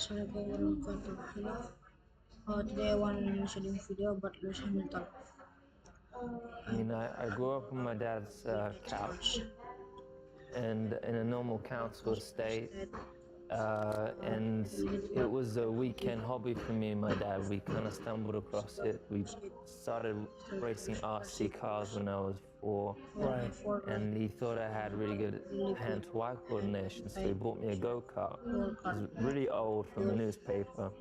Assalamualaikum warahmatullahi wabarakatuh. Today I want to shooting video about Lewis Hamilton. I grew up on my dad's couch and in a normal council estate. And it was a weekend hobby for me and my dad. We kind of stumbled across it. We started racing RC cars when I was 4. Right. And he thought I had really good hand-to-eye coordination, so he bought me a go-kart. It was really old from a newspaper.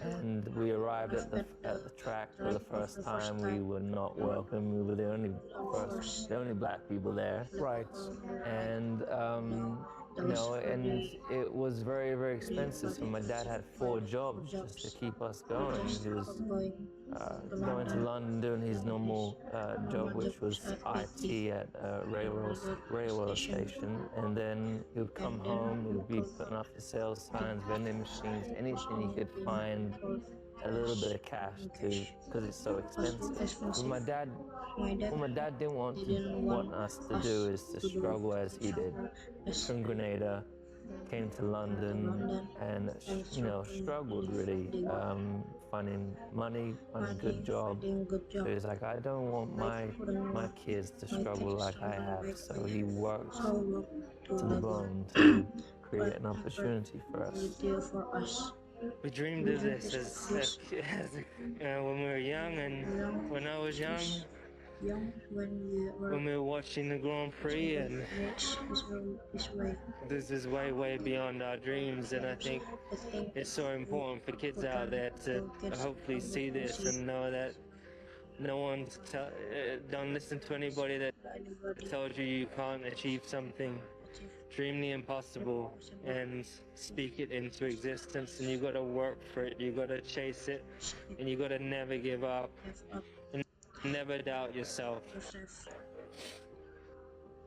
And we arrived at the track for the first time. We were not welcome. We were the only black people there. Right. And and it was very, very expensive. So my dad had 4 jobs just to keep us going. He was going to London doing his normal job, which was IT at a railroad station, and then he would come home. He would be putting up the sales signs, vending machines, anything he could find a little bit of cash to, because it's so expensive. What my dad didn't want us to do is to struggle as he did. From Grenada, came to London, and struggled really, finding money, finding a good job. So he's like, I don't want my kids to struggle like I have. So he worked to the bone to create an opportunity for us. We dreamed of this when we were young, and when I was young, when we were watching the Grand Prix, and this is way, way beyond our dreams. And I think it's so important for kids out there to hopefully see this and know that no one's don't listen to anybody that tells you can't achieve something. Dream the impossible and speak it into existence, and you got to work for it, you got to chase it, and you got to never give up and never doubt yourself.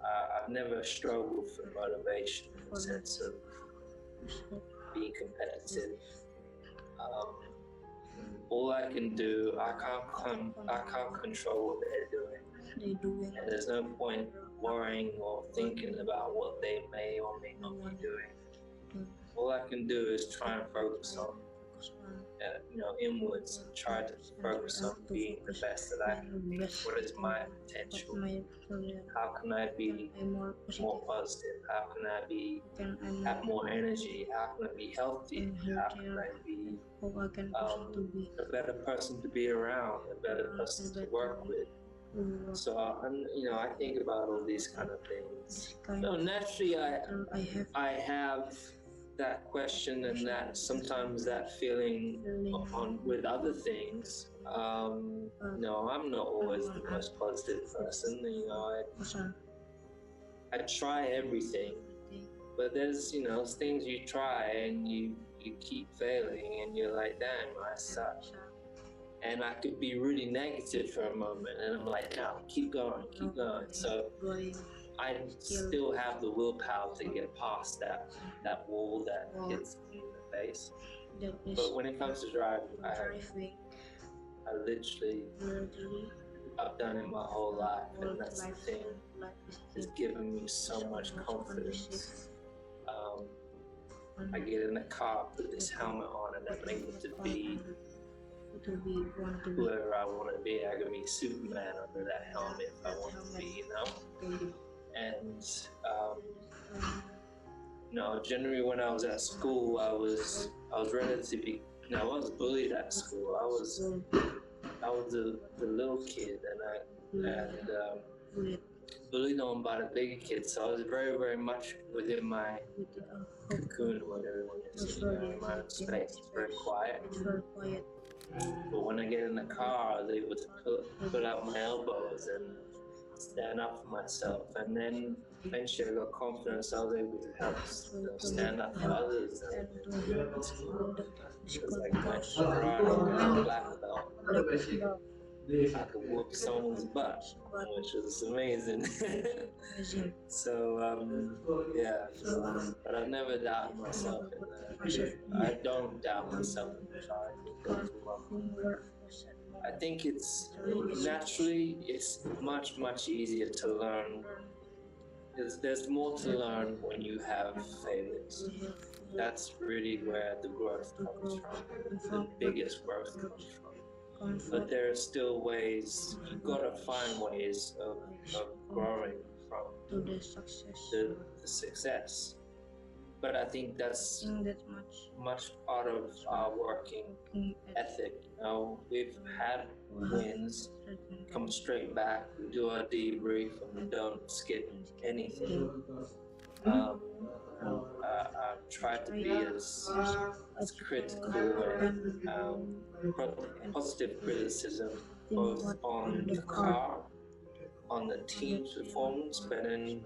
I've never struggled for motivation in the sense of being competitive. All I can do, I can't control what they're doing, and there's no point worrying or thinking about what they may or may not be doing. All I can do is try and focus on, inwards, and try to focus on being the best that I can be. What is my potential? How can I be more positive? How can I have more energy? How can I be healthy? How can I be a better person to be around, a better person to work with? So I think about all these kind of things. Naturally, I have that question and that sometimes that feeling with other things. I'm not always the most positive person. I try everything, but there's things you try and you keep failing, and you're like, damn, I suck. And I could be really negative for a moment, and I'm like, no, keep going. So I still have the willpower to get past that wall that hits me in the face. But when it comes to driving, I literally, I've done it my whole life, and that's the thing. It's given me so much confidence. I get in the car, put this helmet on, and I'm able to be whoever I want to be. I can be Superman under that helmet if I want to be, And generally when I was at school, I was relatively, I was bullied at school. I was the little kid, and bullied on by the bigger kids. So I was very, very much within my cocoon, what everyone is, in my own space. It's very quiet. But when I get in the car, I was able to put out my elbows and stand up for myself. And then eventually I got confidence. I was able to help stand up for others. Because I went to drive a black belt. I could whoop someone's butt, which was amazing. But I've never doubted myself I don't doubt myself in the car. I think it's much, much easier to learn. There's more to learn when you have failures. that's really where the growth comes from. The biggest growth comes from. But there are still ways, you've got to find ways of growing from the success. But I think that's much part of our working ethic. We've had wins, come straight back, we do our debrief, and we don't skip anything. Try to be as critical and positive criticism, both on the car, on the team's performance, but then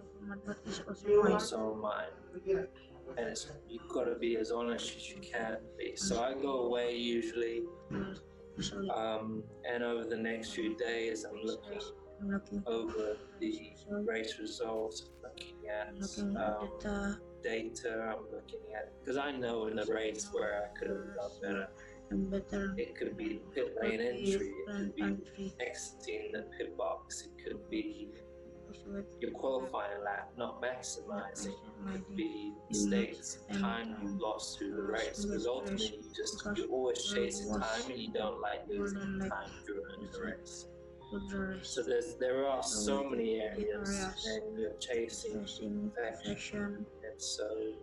also mine. And you've got to be as honest as you can be. So I go away usually, and over the next few days, I'm looking over the race results, looking at data, I'm looking at, because I know in the race where I could have done better. It could be pit lane entry, it could be exiting the pit box, it could be your qualifying lap not maximizing, it could be mistakes of time you've lost through the race, because ultimately you're always chasing time and you don't like losing time during the race. So there are so many areas and you're chasing perfection, and so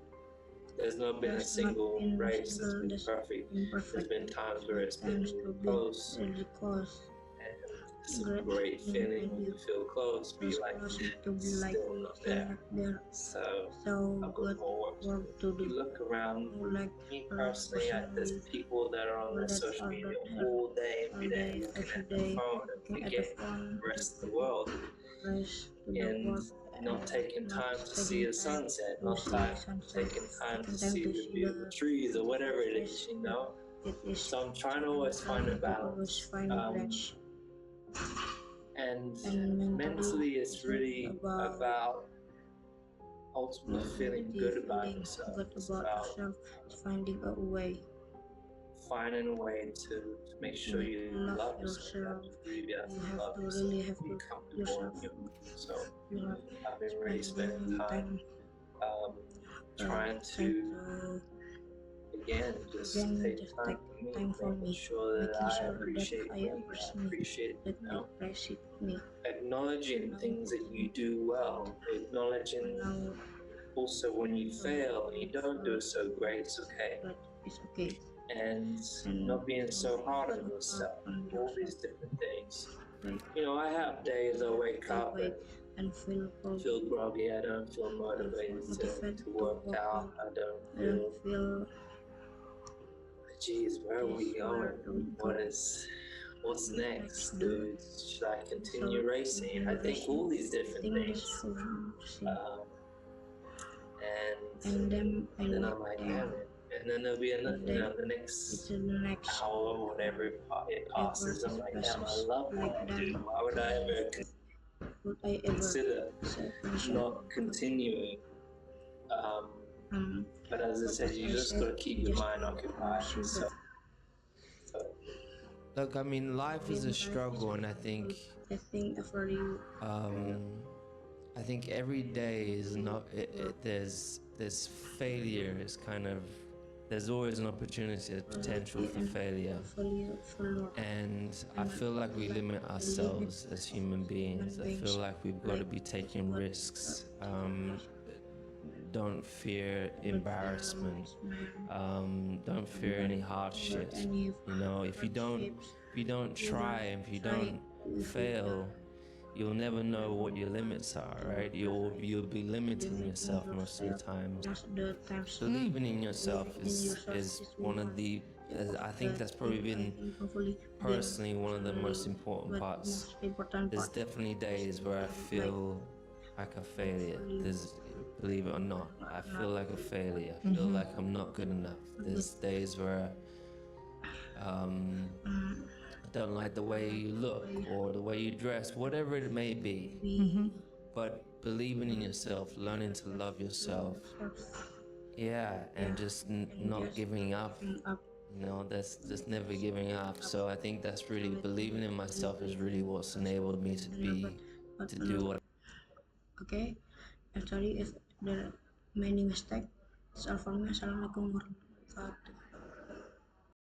there's not been a single race that's been perfect. There's been times where it's been really close, and it's a great feeling when you feel close, but you're like, still not there. So I've got more work to do. You look around, me personally, there's people that are on their social media all day, every day, looking at their phone and forgetting the rest of the world, and not taking time to see the sunset, not taking time to see the beautiful trees or whatever it is. So I'm trying to always find a balance. And mentally, it's really about ultimately feeling good about yourself. It's about finding a way to make sure you love yourself. You have to love yourself, be comfortable in your own. So I've been really spending time trying to again just take time for me, making sure that I appreciate me, I appreciate acknowledging things that you do well, acknowledging also when you fail and you don't do so great, it's okay. And not being so hard on yourself, all these different things. I have days I wake up and feel groggy, I don't feel motivated to work out, I don't feel, geez, where are we going? What's next, dude? Should I continue racing? I think all these different things. And then I'm like, damn it. And then there'll be the next hour or whatever it passes. I'm like, damn, I love what I do. Why would I ever consider not continuing? But as I said, you just gotta keep your mind occupied. So. Look, I mean, life is a struggle, and I think every day is not. There's failure. Is kind of. There's always an opportunity, a potential for failure, and I feel like we limit ourselves as human beings. I feel like we've got to be taking risks. Don't fear embarrassment. Don't fear any hardships. If you don't try, if you don't fail, you'll never know what your limits are, right? You'll be limiting yourself most of the time. Believing in yourself is one of the, I think that's probably been personally one of the most important parts. There's definitely days where I feel like a failure. Believe it or not, I feel like a failure. I feel like I'm not good enough. There's days where I don't like the way you look or the way you dress, whatever it may be. But believing in yourself, learning to love yourself, and just not giving up. That's just never giving up. So I think that's really, believing in myself is really what's enabled me to do what. Okay, I'm sorry if there are many mistakes. That's all for me. Assalamualaikum warahmatullahi wabarakatuh.